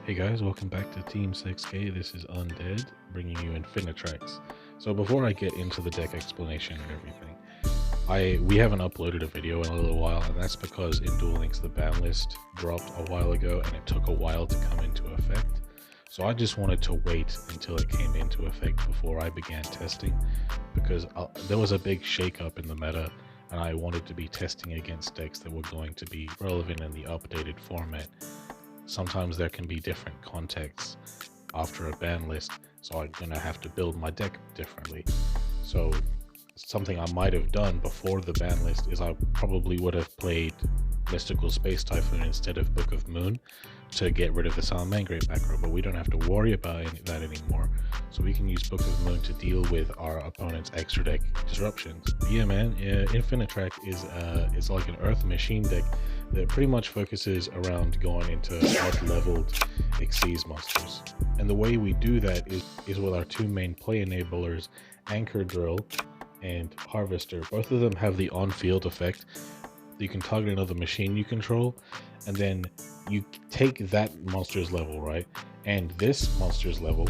Hey guys, welcome back to Team 6K. This is Undead, bringing you INFINITRACKS. So before I get into the deck explanation and everything, we haven't uploaded a video in a little while, and that's because in Duel Links the ban list dropped a while ago and it took a while to come into effect. So I just wanted to wait until it came into effect before I began testing, because there was a big shakeup in the meta and I wanted to be testing against decks that were going to be relevant in the updated format. Sometimes there can be different contexts after a ban list, so I'm gonna have to build my deck differently. So something I might have done before the ban list is I probably would have played Mystical Space Typhoon instead of Book of Moon to get rid of the Salamangreat back row, but we don't have to worry about that anymore. So we can use Book of Moon to deal with our opponent's extra deck disruptions. Yeah man, INFINITRACKS is like an Earth Machine deck that pretty much focuses around going into odd leveled Xyz monsters. And the way we do that is with our two main play enablers, Anchor Drill and Harvester. Both of them have the on-field effect. You can target another machine you control, and then you take that monster's level, right, and this monster's level,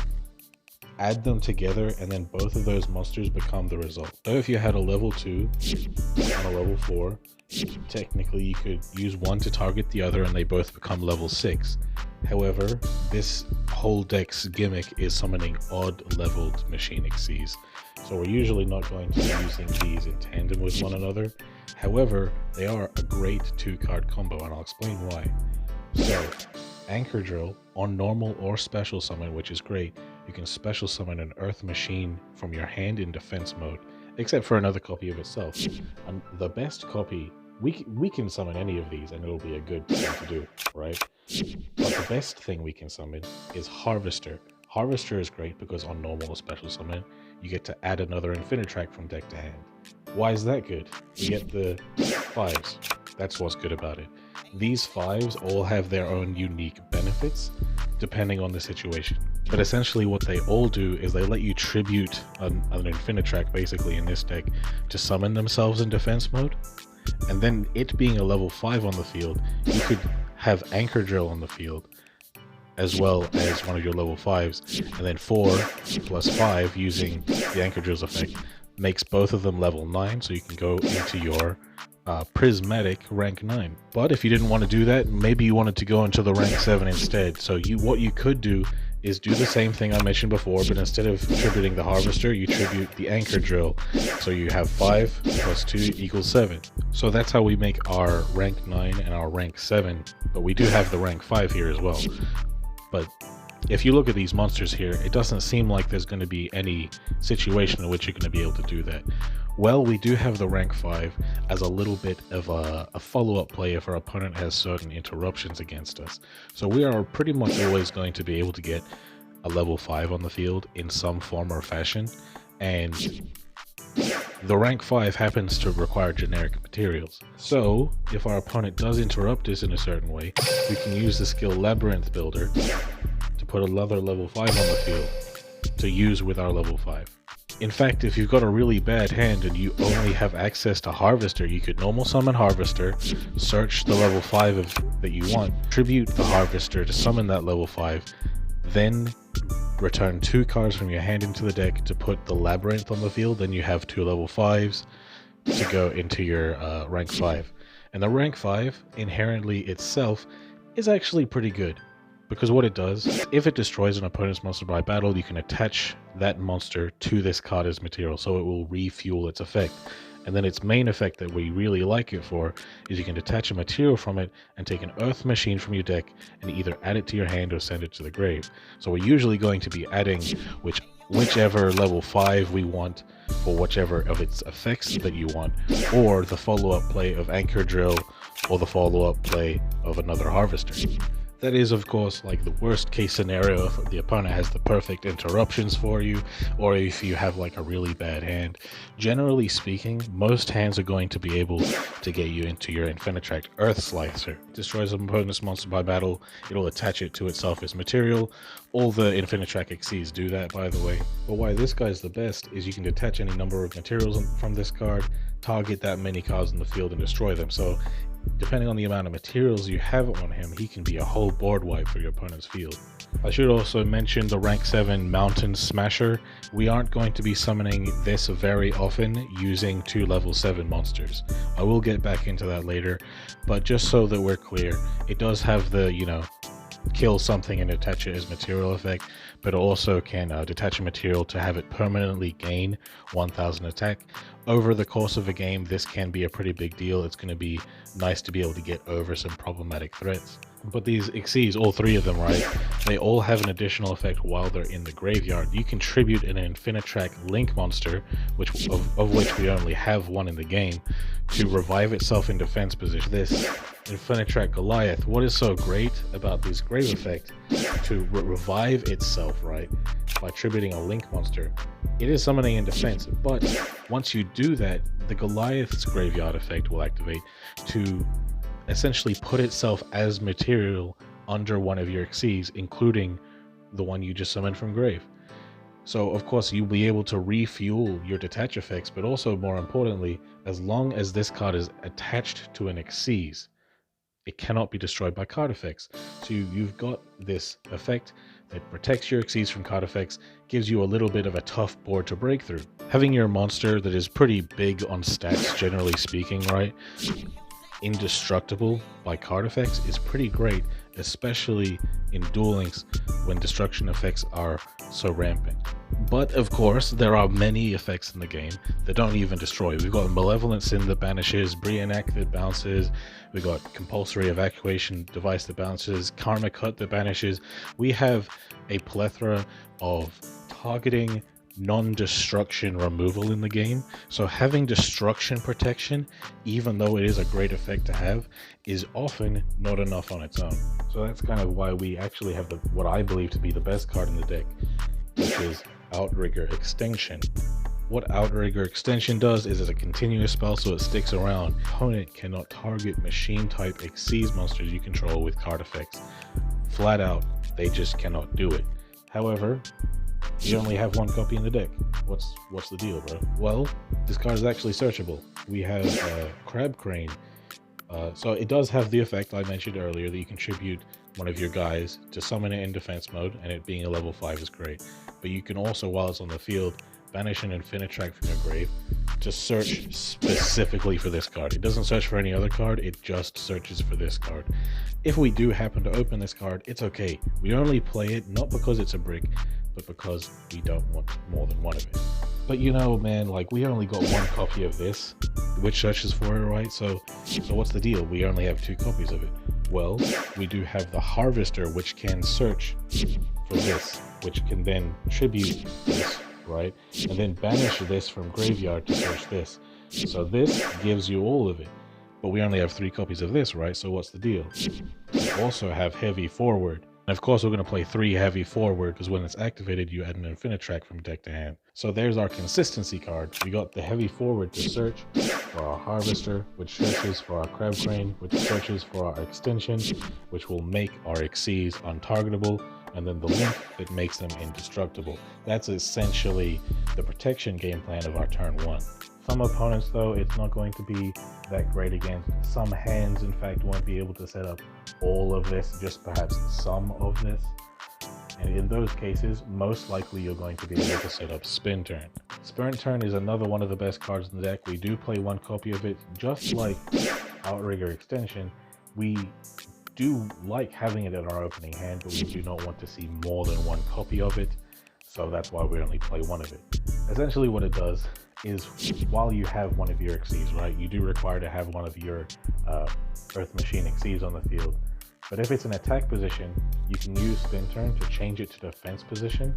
add them together, and then both of those monsters become the result. So if you had a level 2 and a level 4, technically you could use one to target the other and they both become level 6. However, this whole deck's gimmick is summoning odd leveled machine Xyz. So we're usually not going to be using these in tandem with one another. However, they are a great 2-card combo, and I'll explain why. So, Anchor Drill on normal or special summon, which is great. You can special summon an Earth Machine from your hand in defense mode, except for another copy of itself. And the best copy, we can summon any of these and it'll be a good thing to do, right? But the best thing we can summon is Harvester. Harvester is great because on normal or special summon, you get to add another INFINITRACKS from deck to hand. Why is that good? You get the 5s. That's what's good about it. These 5s all have their own unique benefits depending on the situation. But essentially what they all do is they let you tribute an INFINITRACKS basically in this deck to summon themselves in defense mode. And then it being a level 5 on the field, you could have Anchor Drill on the field as well as one of your level 5s, and then 4 plus 5 using the Anchor Drill's effect makes both of them level 9, so you can go into your prismatic rank 9. But if you didn't want to do that, maybe you wanted to go into the rank 7 instead. So what you could do is do the same thing I mentioned before, but instead of tributing the Harvester, you tribute the Anchor Drill. So you have 5 plus 2 equals 7. So that's how we make our rank 9 and our rank 7, but we do have the rank 5 here as well. But if you look at these monsters here, it doesn't seem like there's going to be any situation in which you're going to be able to do that. Well, we do have the rank 5 as a little bit of a follow-up play if our opponent has certain interruptions against us. So we are pretty much always going to be able to get a level 5 on the field in some form or fashion, and the rank 5 happens to require generic materials. So if our opponent does interrupt us in a certain way, we can use the skill Labyrinth Builder to put another level 5 on the field to use with our level 5. In fact, if you've got a really bad hand and you only have access to Harvester, you could normal summon Harvester, search the level 5 that you want, tribute the Harvester to summon that level 5, then return 2 cards from your hand into the deck to put the Labyrinth on the field. Then you have 2 level 5s to go into your rank 5. And the rank 5 inherently itself is actually pretty good, because what it does, if it destroys an opponent's monster by battle, you can attach that monster to this card as material, so it will refuel its effect. And then its main effect that we really like it for is you can detach a material from it and take an Earth Machine from your deck and either add it to your hand or send it to the grave. So we're usually going to be adding whichever level 5 we want for whichever of its effects that you want, or the follow-up play of Anchor Drill, or the follow-up play of another Harvester. That is, of course, like the worst case scenario if the opponent has the perfect interruptions for you, or if you have like a really bad hand. Generally speaking, most hands are going to be able to get you into your INFINITRACKS Earth Slicer. Destroys an opponent's monster by battle, it'll attach it to itself as material, All the INFINITRACK XCs do that, by the way. But why this guy's the best is you can detach any number of materials from this card, target that many cards in the field and destroy them. So depending on the amount of materials you have on him, he can be a whole board wipe for your opponent's field. I should also mention the rank 7 Mountain Smasher. We aren't going to be summoning this very often using 2 level 7 monsters. I will get back into that later, but just so that we're clear, it does have the, kill something and attach it as material effect, but it also can detach a material to have it permanently gain 1000 attack. Over the course of a game, this can be a pretty big deal. It's going to be nice to be able to get over some problematic threats. But these XCs, all 3 of them, right, they all have an additional effect while they're in the graveyard. You can tribute an INFINITRACK Link monster, of which we only have one in the game, to revive itself in defense position. This INFINITRACK Goliath, what is so great about this grave effect to revive itself, right, by tributing a Link monster? It is summoning in defense, but once you do that, the Goliath's graveyard effect will activate to essentially put itself as material under one of your XCs, including the one you just summoned from grave. So of course you'll be able to refuel your detach effects, but also more importantly, as long as this card is attached to an XC's, it cannot be destroyed by card effects. So you've got this effect that protects your XCs from card effects, gives you a little bit of a tough board to break through. Having your monster that is pretty big on stats, generally speaking, right, indestructible by card effects is pretty great, especially in Duel Links when destruction effects are so rampant. But of course, there are many effects in the game that don't even destroy. We've got Malevolent Sin that banishes, Brionac that bounces, we've got Compulsory Evacuation Device that bounces, Karma Cut that banishes. We have a plethora of targeting non-destruction removal in the game, so having destruction protection, even though it is a great effect to have, is often not enough on its own. So that's kind of why we actually have what I believe to be the best card in the deck, which is Outrigger Extension. What Outrigger Extension does is it's a continuous spell, so it sticks around. Opponent cannot target machine type XCs monsters you control with card effects. Flat out, they just cannot do it. However, you only have 1 copy in the deck. What's the deal, bro? Well, this card is actually searchable. We have Crab Crane. So it does have the effect I mentioned earlier that you contribute one of your guys to summon it in defense mode, and it being a level 5 is great. But you can also, while it's on the field, banish an INFINITRACK from your grave to search specifically for this card. It doesn't search for any other card, it just searches for this card. If we do happen to open this card, it's okay. We only play it not because it's a brick, but because we don't want more than one of it. But man, like, we only got 1 copy of this, which searches for it, right? So what's the deal? We only have 2 copies of it. Well, we do have the Harvester, which can search for this, which can then tribute this, right? And then banish this from graveyard to search this. So this gives you all of it. But we only have 3 copies of this, right? So what's the deal? We also have Heavy Forward. And of course, we're going to play 3 Heavy Forward, because when it's activated, you add an INFINITRACK from deck to hand. So there's our consistency card. We got the Heavy Forward to search for our Harvester, which searches for our Crab Crane, which searches for our Extension, which will make our XCs untargetable, and then the Link that makes them indestructible. That's essentially the protection game plan of our turn 1. Some opponents, though, it's not going to be that great against. Some hands, in fact, won't be able to set up all of this, just perhaps some of this. And in those cases, most likely you're going to be able to set up Spin Turn. Spin Turn is another one of the best cards in the deck. We do play 1 copy of it, just like Outrigger Extension. We do like having it in our opening hand, but we do not want to see more than 1 copy of it. So that's why we only play 1 of it. Essentially what it does is, while you have one of your XCs, right, you do require to have one of your Earth Machine XCs on the field. But if it's an attack position, you can use Spin Turn to change it to defense position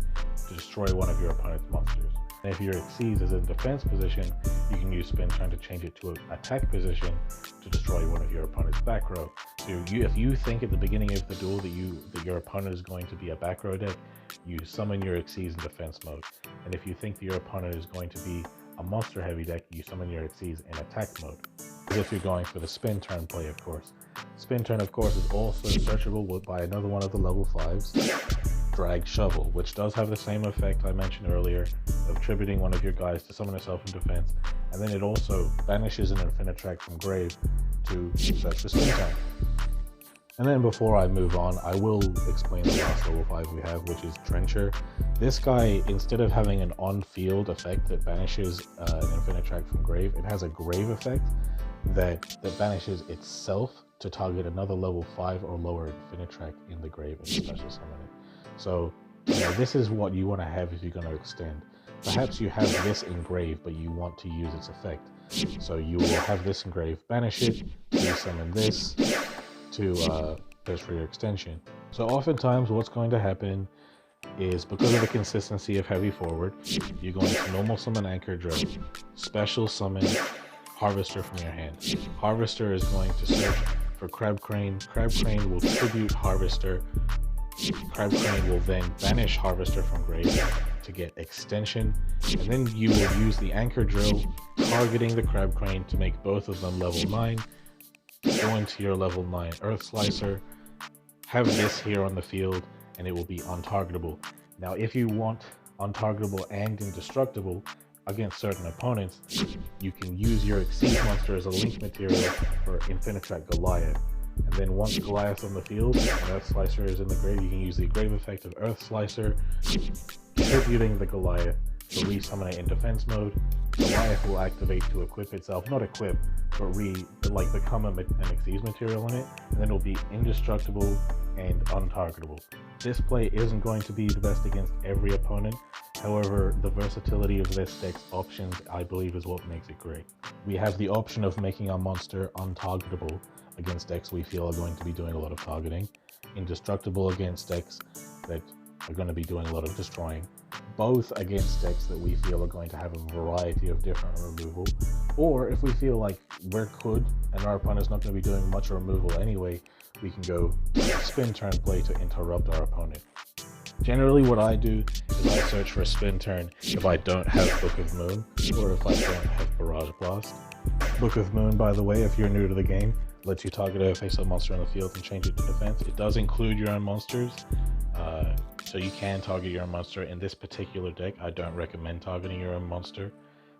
to destroy one of your opponent's monsters. And if your XCs is in defense position, you can use Spin Turn to change it to an attack position to destroy one of your opponent's back row. So if you think at the beginning of the duel that your opponent is going to be a back row deck, you summon your XCs in defense mode. And if you think that your opponent is going to be a monster heavy deck, you summon your XCs in attack mode. As if you're going for the Spin Turn play, of course. Spin Turn, of course, is also searchable by another one of the level 5s. Drag Shovel, which does have the same effect I mentioned earlier of tributing one of your guys to summon itself in defense, and then it also banishes an Infinitrack from grave to search for Spin Turn. And then before I move on, I will explain the last level 5 we have, which is Trencher. This guy, instead of having an on-field effect that banishes an Infinitrack from grave, it has a grave effect that banishes itself to target another level 5 or lower Infinitrack in the grave and special summon it. So this is what you want to have if you're going to extend. Perhaps you have this in grave, but you want to use its effect. So you will have this in grave, banish it, summon this to search for your extension. So oftentimes what's going to happen is, because of the consistency of heavy forward, you're going to normal summon Anchor Drill, special summon Harvester from your hand. Harvester is going to search for Crab Crane. Crab Crane will tribute Harvester. Crab Crane will then banish Harvester from grave to get extension, and then you will use the Anchor Drill, targeting the Crab Crane to make both of them level 9, go into your level 9 Earth Slicer, have this here on the field, and it will be untargetable. Now if you want untargetable and indestructible against certain opponents, you can use your Exceed monster as a link material for Infinitrack Goliath. And then once Goliath's on the field and Earth Slicer is in the grave, you can use the grave effect of Earth Slicer, tributing the Goliath to resummon it in defense mode. Goliath will activate to equip itself, not equip, but become an Exceed material in it, and then it'll be indestructible and untargetable. This play isn't going to be the best against every opponent. However, the versatility of this deck's options, I believe, is what makes it great. We have the option of making our monster untargetable against decks we feel are going to be doing a lot of targeting, indestructible against decks that are going to be doing a lot of destroying, both against decks that we feel are going to have a variety of different removal, or if we feel like we're good and our opponent's not going to be doing much removal anyway, we can go Spin Turn play to interrupt our opponent. Generally what I do is I search for Spin Turn if I don't have Book of Moon, or if I don't have Barrage Blast. Book of Moon, by the way, if you're new to the game, lets you target a face-up monster on the field and change it to defense. It does include your own monsters, so you can target your own monster. In this particular deck, I don't recommend targeting your own monster,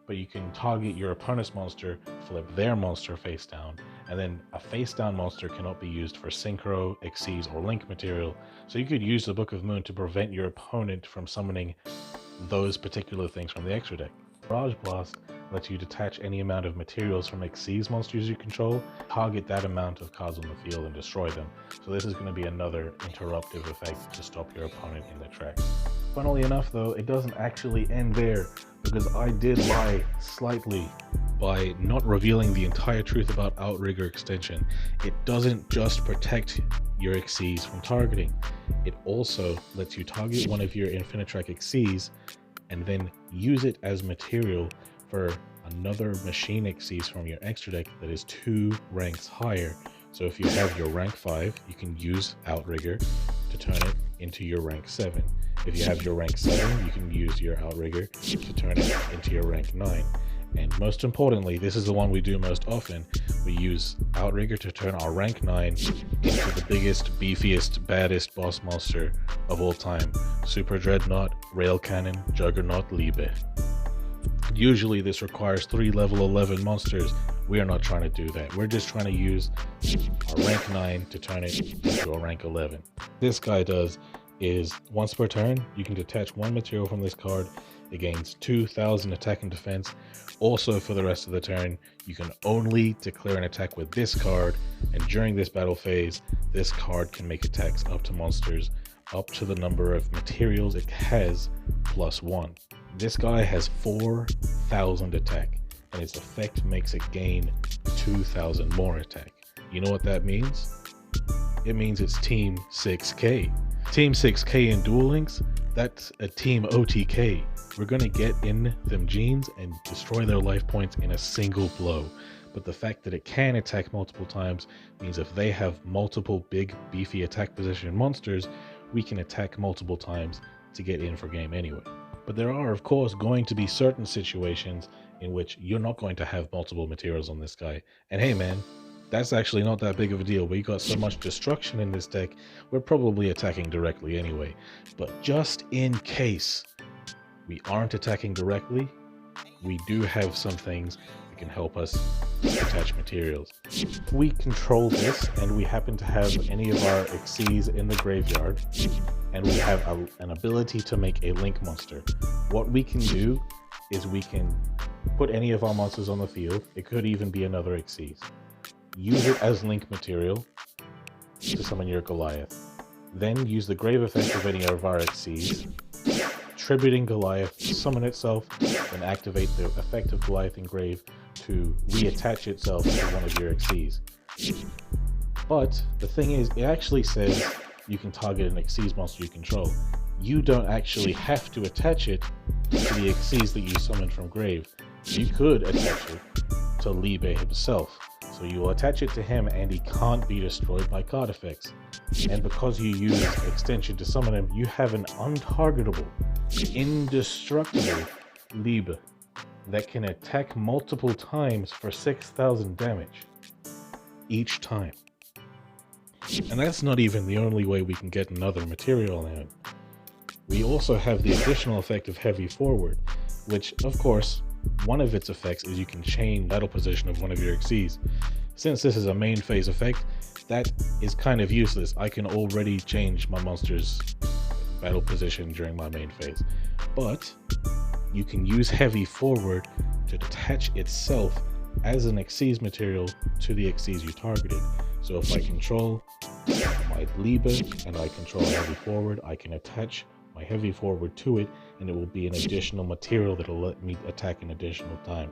but you can target your opponent's monster, flip their monster face down, and then a face down monster cannot be used for Synchro, Exceeds, or Link material, so you could use the Book of Moon to prevent your opponent from summoning those particular things from the extra deck. Barrage Blast lets you detach any amount of materials from Exceeds monsters you control, target that amount of cards on the field and destroy them. So this is going to be another interruptive effect to stop your opponent in their tracks. Funnily enough though, it doesn't actually end there, because I did lie slightly by not revealing the entire truth about Outrigger extension. It doesn't just protect your Exceeds from targeting, it also lets you target one of your Infinitrack Exceeds and then use it as material for another machine Exceeds from your extra deck that is 2 ranks higher. So if you have your rank 5, you can use Outrigger to turn it into your rank 7. If you have your rank 7, you can use your Outrigger to turn it into your rank 9. And most importantly, this is the one we do most often, we use Outrigger to turn our rank 9 into the biggest, beefiest, baddest boss monster of all time. Super Dreadnought, Rail Cannon, Juggernaut, Liebe. Usually this requires 3 level 11 monsters. We are not trying to do that. We're just trying to use our rank 9 to turn it into a rank 11. This guy does is once per turn, you can detach 1 material from this card. It gains 2,000 attack and defense. Also for the rest of the turn, you can only declare an attack with this card, and during this battle phase, this card can make attacks up to monsters up to the number of materials it has plus 1. This guy has 4,000 attack, and its effect makes it gain 2,000 more attack. You know what that means? It means it's Team 6K. Team 6K in Duel Links, that's a Team OTK. We're gonna get in them genes and destroy their life points in a single blow. But the fact that it can attack multiple times means if they have multiple big beefy attack position monsters, we can attack multiple times to get in for game anyway. But there are, of course, going to be certain situations in which you're not going to have multiple materials on this guy. And hey man, that's actually not that big of a deal. We got so much destruction in this deck, we're probably attacking directly anyway. But just in case we aren't attacking directly, we do have some things that can help us attach materials. If we control this and we happen to have any of our Xyz in the graveyard, and we have an ability to make a link monster, what we can do is we can put any of our monsters on the field. It could even be another Xyz. Use it as link material to summon your Goliath. Then use the grave effect of any of our Xyz, tributing Goliath to summon itself, and activate the effect of Goliath Engrave to reattach itself to one of your Xyz. But the thing is, it actually says you can target an Xyz monster you control. You don't actually have to attach it to the Xyz that you summoned from grave. You could attach it to Liebe himself. So you will attach it to him and he can't be destroyed by card effects. And because you use extension to summon him, you have an untargetable, indestructible Liebe that can attack multiple times for 6,000 damage each time. And that's not even the only way we can get another material in. We also have the additional effect of heavy forward, which of course, one of its effects is you can change battle position of one of your Xyz. Since this is a main phase effect, that is kind of useless. I can already change my monster's battle position during my main phase. But you can use heavy forward to detach itself as an Xyz material to the Xyz you targeted. So if I control my Liebe and I control heavy forward, I can attach my heavy forward to it, and it will be an additional material that will let me attack an additional time.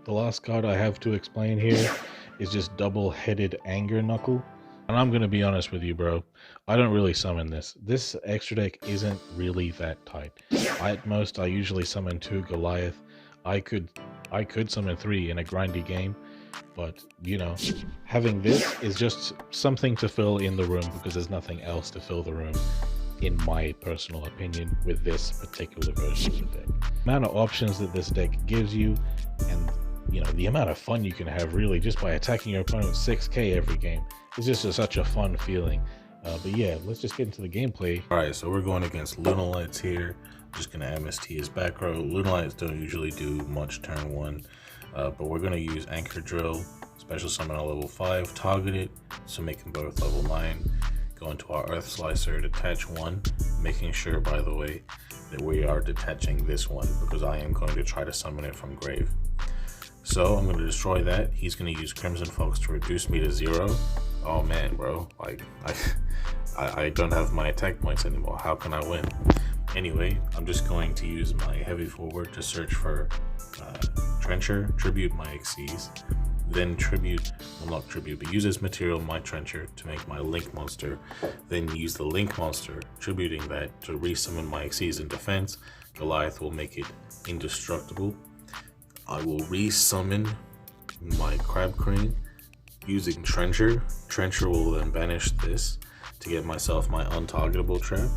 The last card I have to explain here is just double-headed Anger Knuckle. And I'm gonna be honest with you, bro. I don't really summon this. This extra deck isn't really that tight. At most, I usually summon 2 Goliath. I could summon 3 in a grindy game, but you know, having this is just something to fill in the room because there's nothing else to fill the room, in my personal opinion, with this particular version of the deck. The amount of options that this deck gives you, and you know, the amount of fun you can have really just by attacking your opponent 6k every game, is just such a fun feeling. But yeah, let's just get into the gameplay. Alright, so we're going against Lunalights here. I'm just gonna MST his back row. Lunalights don't usually do much turn 1, but we're gonna use Anchor Drill, special summon on level 5, target it, so make them both level 9. Go into our Earth Slicer, detach 1, making sure, by the way, that we are detaching this one because I am going to try to summon it from grave. So I'm going to destroy that. He's going to use Crimson Fox to reduce me to 0. Oh man, bro, like I don't have my attack points anymore. How can I win? Anyway, I'm just going to use my heavy forward to search for Trencher, tribute my Xyz, then tribute, well not tribute, but use as material my Trencher to make my Link monster, then use the Link monster, tributing that to resummon my Xyz in defense. Goliath will make it indestructible. I will resummon my Crab Crane using Trencher. Trencher will then banish this to get myself my untargetable trap.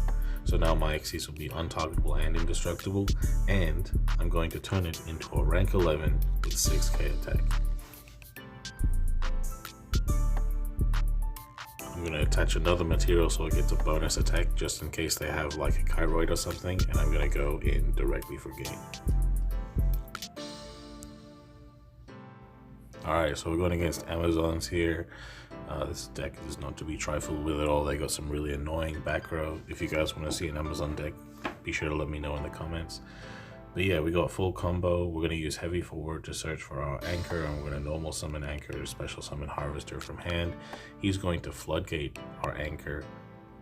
So now my Xyz will be untargetable and indestructible, and I'm going to turn it into a rank 11 with 6k attack. I'm going to attach another material so it gets a bonus attack just in case they have like a Kyroid or something, and I'm going to go in directly for game. Alright, so we're going against Amazons here. This deck is not to be trifled with at all. They got some really annoying back row. If you guys want to see an Amazon deck, be sure to let me know in the comments. But yeah, we got full combo. We're going to use heavy forward to search for our Anchor, and we're going to normal summon Anchor, special summon Harvester from hand. He's going to floodgate our Anchor,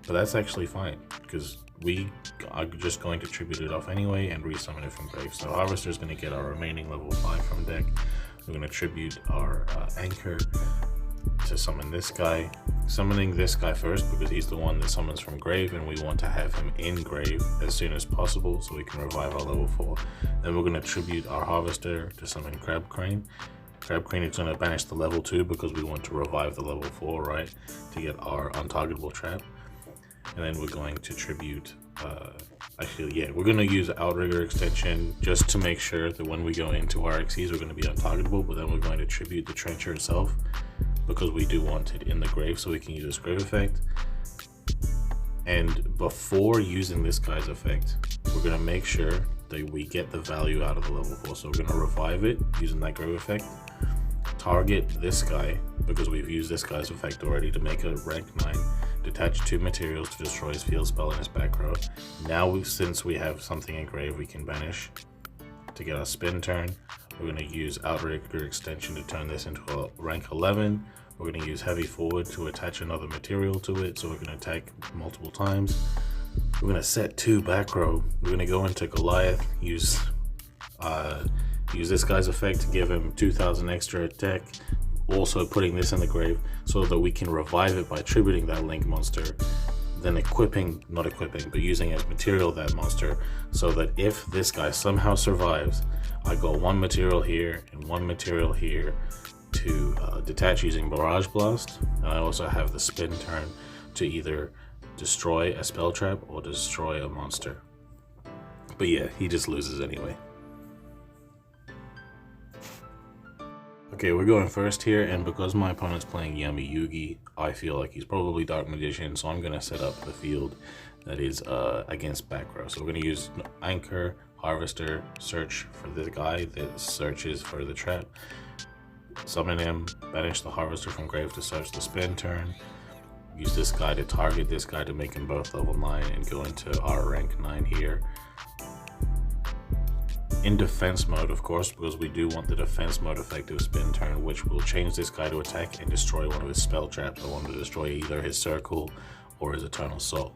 but that's actually fine because we are just going to tribute it off anyway and resummon it from grave. So Harvester is going to get our remaining level 5 from deck. We're going to tribute our Anchor to summon this guy. Summoning this guy first because he's the one that summons from grave, and we want to have him in grave as soon as possible so we can revive our level 4. Then we're going to tribute our Harvester to summon Crab Crane. Crab Crane is going to banish the level 2 because we want to revive the level 4, right, to get our untargetable trap. And then we're going to tribute, we're going to use Outrigger extension just to make sure that when we go into our Xyz we're going to be untargetable, but then we're going to tribute the Trencher itself because we do want it in the grave so we can use this grave effect. And before using this guy's effect, we're going to make sure that we get the value out of the level 4. So we're going to revive it using that grave effect, target this guy because we've used this guy's effect already to make a rank 9, detach 2 materials to destroy his field spell in his back row. Now since we have something in grave, we can banish to get our spin turn. We're going to use Outrigger extension to turn this into a rank 11. We're going to use heavy forward to attach another material to it, so we're going to attack multiple times. We're going to set 2 back row. We're going to go into Goliath, use this guy's effect to give him 2000 extra attack, also putting this in the grave so that we can revive it by tributing that link monster, then using as material that monster, so that if this guy somehow survives, I go 1 material here and 1 material here to detach using Barrage Blast, and I also have the spin turn to either destroy a spell trap or destroy a monster. But yeah, he just loses anyway. Okay, we're going first here, and because my opponent's playing Yami Yugi, I feel like he's probably Dark Magician, so I'm going to set up the field that is against back row. So we're going to use Anchor, Harvester, search for this guy that searches for the trap, summon him, banish the Harvester from grave to search the spin turn, use this guy to target this guy to make him both level 9 and go into our rank 9 here. In defense mode, of course, because we do want the defense mode effective spin turn, which will change this guy to attack and destroy one of his spell traps. I want to destroy either his circle or his eternal soul.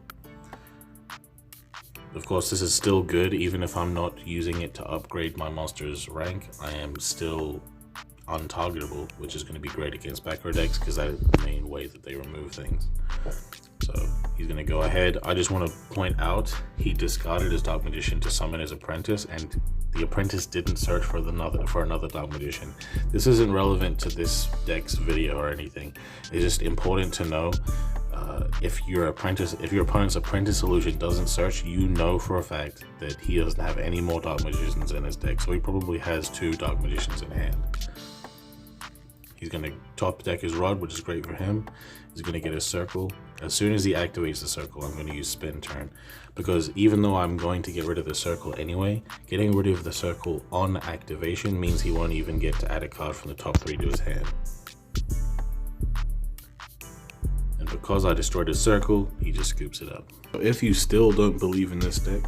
Of course, this is still good. Even if I'm not using it to upgrade my monster's rank, I am still untargetable, which is going to be great against back row decks because that is the main way that they remove things. So he's going to go ahead. I just want to point out he discarded his Dark Magician to summon his apprentice, and the apprentice didn't search for another Dark Magician. This isn't relevant to this deck's video or anything. It's just important to know if your opponent's apprentice illusion doesn't search, you know for a fact that he doesn't have any more Dark Magicians in his deck. So he probably has 2 Dark Magicians in hand. He's going to top deck his Rod, which is great for him. He's going to get his Circle. As soon as he activates the Circle, I'm going to use Spin Turn. Because even though I'm going to get rid of the Circle anyway, getting rid of the Circle on activation means he won't even get to add a card from the top 3 to his hand. And because I destroyed his Circle, he just scoops it up. If you still don't believe in this deck,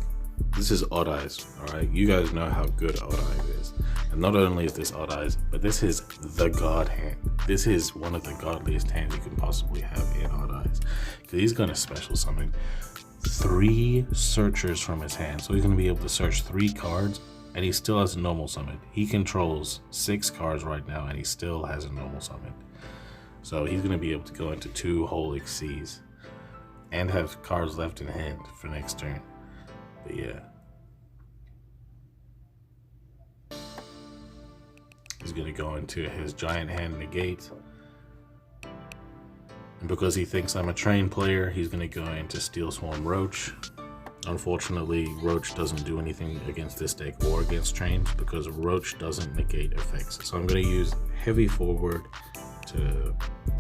this is Odd Eyes, alright? You guys know how good Odd Eyes is. And not only is this Odd Eyes, but this is the God hand. This is one of the godliest hands you can possibly have in Odd Eyes. Because he's going to special summon 3 searchers from his hand. So he's going to be able to search 3 cards, and he still has a normal summon. He controls 6 cards right now, and he still has a normal summon. So he's going to be able to go into 2 whole Xyzs and have cards left in hand for next turn. But yeah. He's going to go into his giant hand negate. And because he thinks I'm a train player, he's going to go into Steel Swarm Roach. Unfortunately, Roach doesn't do anything against this deck or against trains because Roach doesn't negate effects. So I'm going to use Heavy Forward to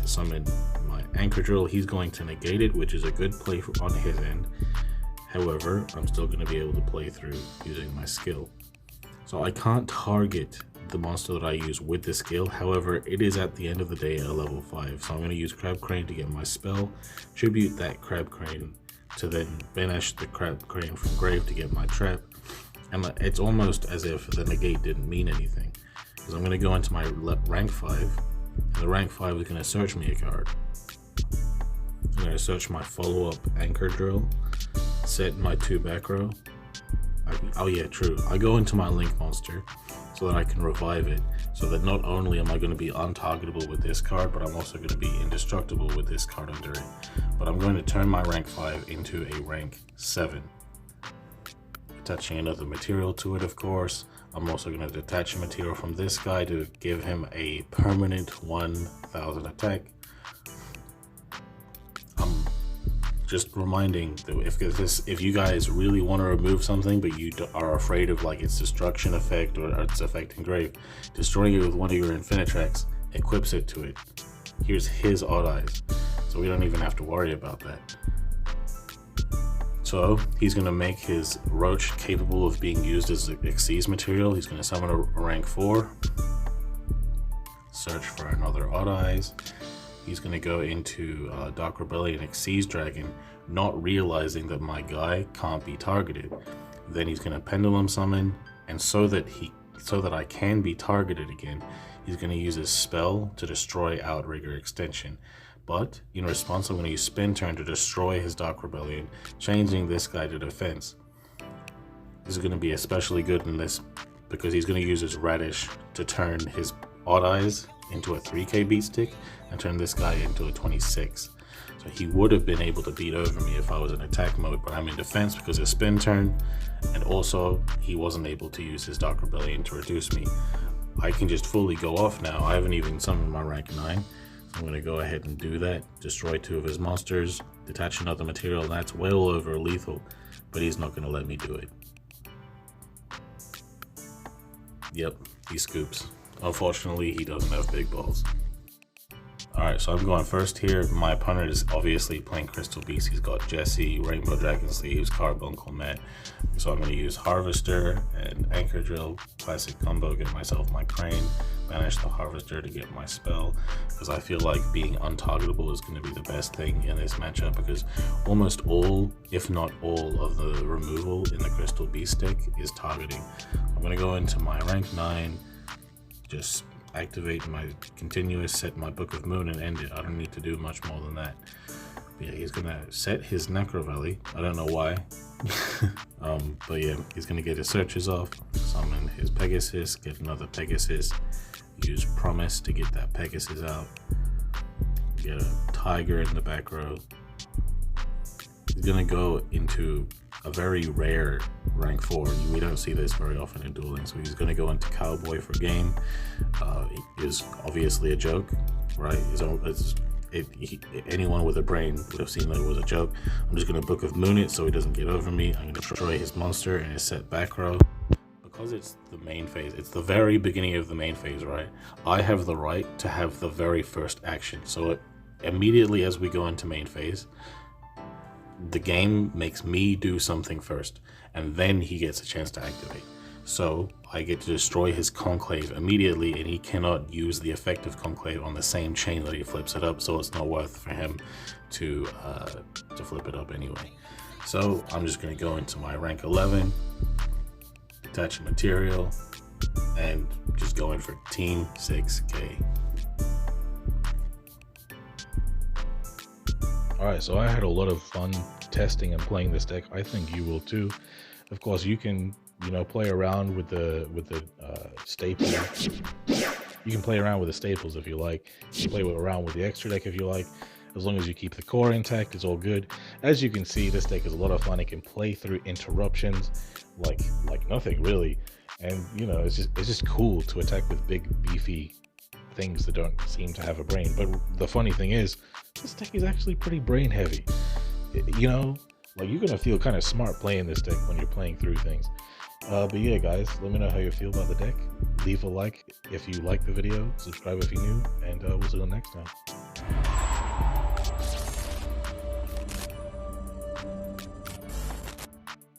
summon my Anchor Drill. He's going to negate it, which is a good play on his end. However, I'm still going to be able to play through using my skill. So I can't target the monster that I use with the skill. However, it is at the end of the day a level 5. So I'm going to use Crab Crane to get my spell, tribute that Crab Crane to then banish the Crab Crane from grave to get my trap. And it's almost as if the negate didn't mean anything. Because I'm going to go into my rank 5, and the rank 5 is going to search me a card. I'm going to search my follow-up Anchor Drill, set my 2 back row. Oh yeah, true. I go into my Link monster so that I can revive it, so that not only am I going to be untargetable with this card, but I'm also going to be indestructible with this card under it. But I'm going to turn my rank 5 into a rank 7. Attaching another material to it, of course. I'm also going to detach a material from this guy to give him a permanent 1000 attack. I'm just reminding that if you guys really want to remove something but you are afraid of like its destruction effect or its effect in grave, destroying it with one of your INFINITRACKS equips it to it. Here's his odd eyes, so we don't even have to worry about that. So he's going to make his Roach capable of being used as Xyz material. He's going to summon a rank 4, search for another odd eyes. He's going to go into Dark Rebellion Xyz Dragon, not realizing that my guy can't be targeted. Then he's going to Pendulum Summon, and so that I can be targeted again, he's going to use his spell to destroy Outrigger Extension. But in response, I'm going to use Spin Turn to destroy his Dark Rebellion, changing this guy to defense. This is going to be especially good in this because he's going to use his Radish to turn his Odd Eyes into a 3k beat stick and turn this guy into a 26. So he would have been able to beat over me if I was in attack mode, but I'm in defense because of Spin Turn, and also he wasn't able to use his Dark Rebellion to reduce me. I can just fully go off now. I haven't even summoned my rank 9. So I'm going to go ahead and do that. Destroy 2 of his monsters, detach another material, and that's well over lethal, but he's not going to let me do it. Yep, he scoops. Unfortunately, he doesn't have big balls. Alright, so I'm going first here. My opponent is obviously playing Crystal Beast. He's got Jesse, Rainbow Dragon Sleeves, Carbuncle Met. So I'm going to use Harvester and Anchor Drill, classic combo, get myself my Crane, banish the Harvester to get my spell, because I feel like being untargetable is going to be the best thing in this matchup, because almost all, if not all, of the removal in the Crystal Beast deck is targeting. I'm going to go into my rank 9, just activate my continuous, set my Book of Moon, and end it. I don't need to do much more than that. But yeah, he's gonna set his Necro Valley. I don't know why. But yeah, he's gonna get his searches off, summon his Pegasus, get another Pegasus, use Promise to get that Pegasus out, get a Tiger in the back row. He's gonna go into a very rare rank 4. We don't see this very often in dueling, so he's going to go into Cowboy for game. It is obviously a joke, right? Anyone with a brain would have seen that it was a joke. I'm just going to Book of Moon it so he doesn't get over me. I'm going to destroy his monster in his set back row. Because it's the main phase, it's the very beginning of the main phase, right? I have the right to have the very first action. So immediately as we go into main phase, the game makes me do something first, and then he gets a chance to activate. So I get to destroy his Conclave immediately, and he cannot use the effect of Conclave on the same chain that he flips it up, so it's not worth for him to flip it up anyway. So I'm just going to go into my rank 11, attach a material, and just go in for Team 6k. Alright, so I had a lot of fun testing and playing this deck. I think you will too. Of course, you can, play around with the staples. You can play around with the staples if you like. You can play around with the extra deck if you like. As long as you keep the core intact, it's all good. As you can see, this deck is a lot of fun. It can play through interruptions like nothing really, and it's just cool to attack with big beefy things that don't seem to have a brain. But the funny thing is, this deck is actually pretty brain heavy. You're gonna feel kind of smart playing this deck when you're playing through things. But yeah, guys, let me know how you feel about the deck. Leave a like if you like the video, subscribe if you're new, and we'll see you next time.